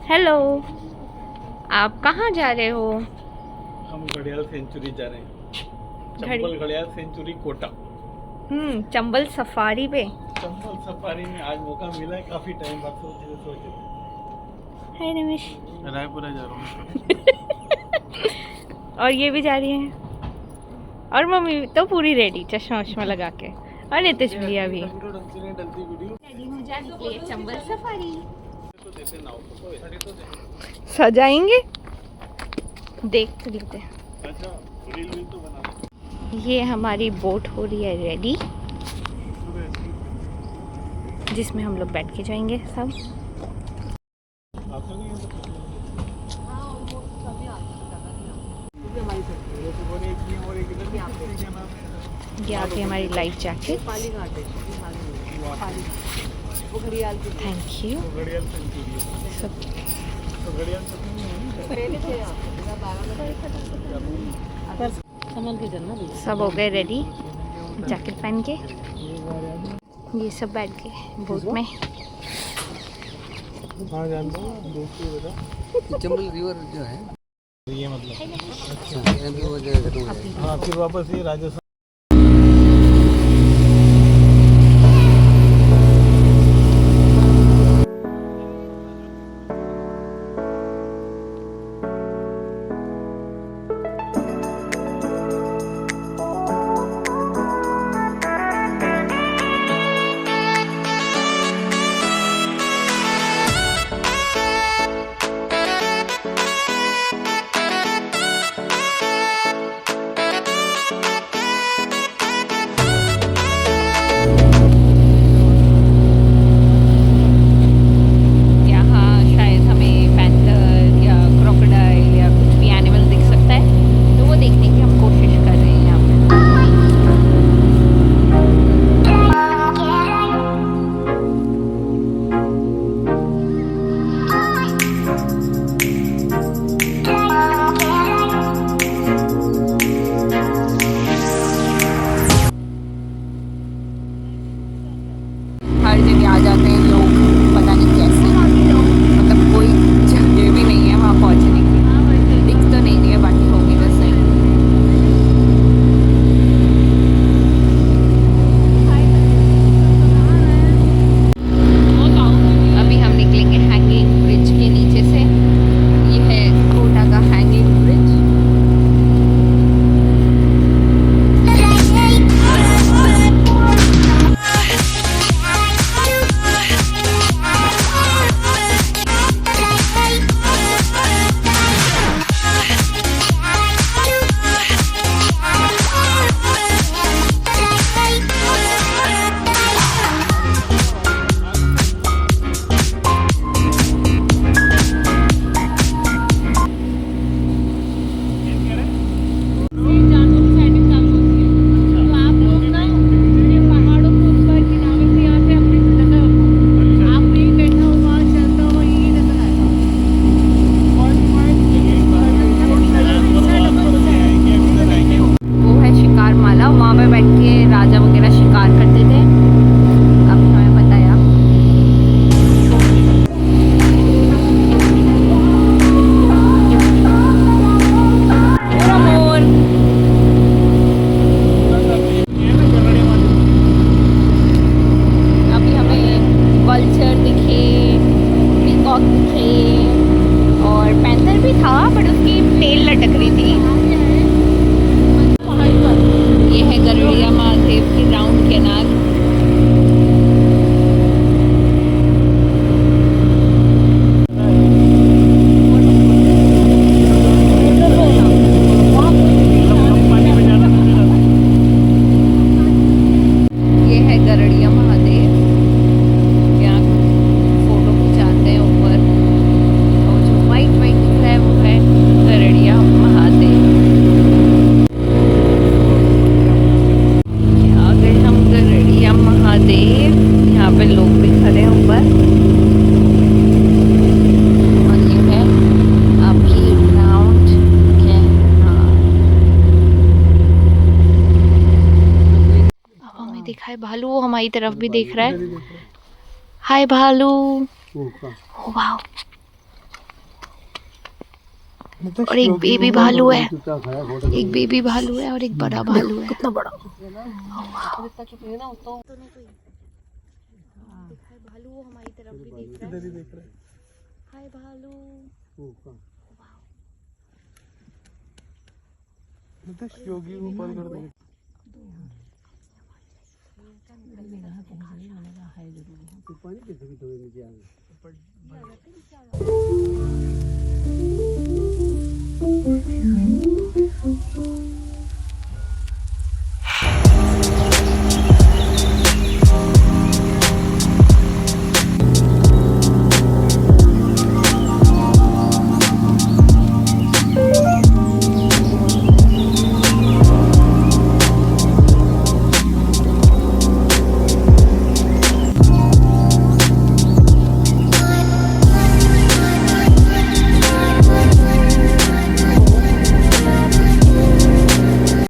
Hello, आप कहाँ जा रहे हो? हम घड़ियाल सेंचुरी जा रहे हैं। चंबल घड़ियाल सेंचुरी कोटा। चंबल सफारी पे। चंबल सफारी में आज मौका मिला है, काफी टाइम बाद सोचे। हाय रमेश। रायपुरा जा रहा हूँ। और ये भी जा रही हैं। और मम्मी तो पूरी रेडी, चश्मा वश्मा लगा के। और नितिश भैया भी रेडी हो जा निकले चंबल सफारी। सजाएंगे, देख तो लेते हैं। अच्छा, रील तो बना। ये हमारी बोट हो रही है रेडी, जिसमें हम लोग बैठ के जाएंगे सब। ये आके हमारी लाइफ जैकेट। Thank you. सब हो गए रेडी, जैकेट पहन के। ये सब बैठ गए बोट में। चंबल रिवर जो है ये मतलब अच्छा, हाँ, फिर वापस ये राजस्थान। दिखा है भालू, वो हमारी तरफ भी देख रहा है। हाय भालू। वाओ, और एक बेबी भालू है, एक बेबी भालू है और एक बड़ा भालू है। कितना बड़ा भालू वो हमारी तरफ भी देख रहा है। हाय भालू। योगी ऊपर कर देंगे। पानी कैसे भी धोए नीचे आ गए।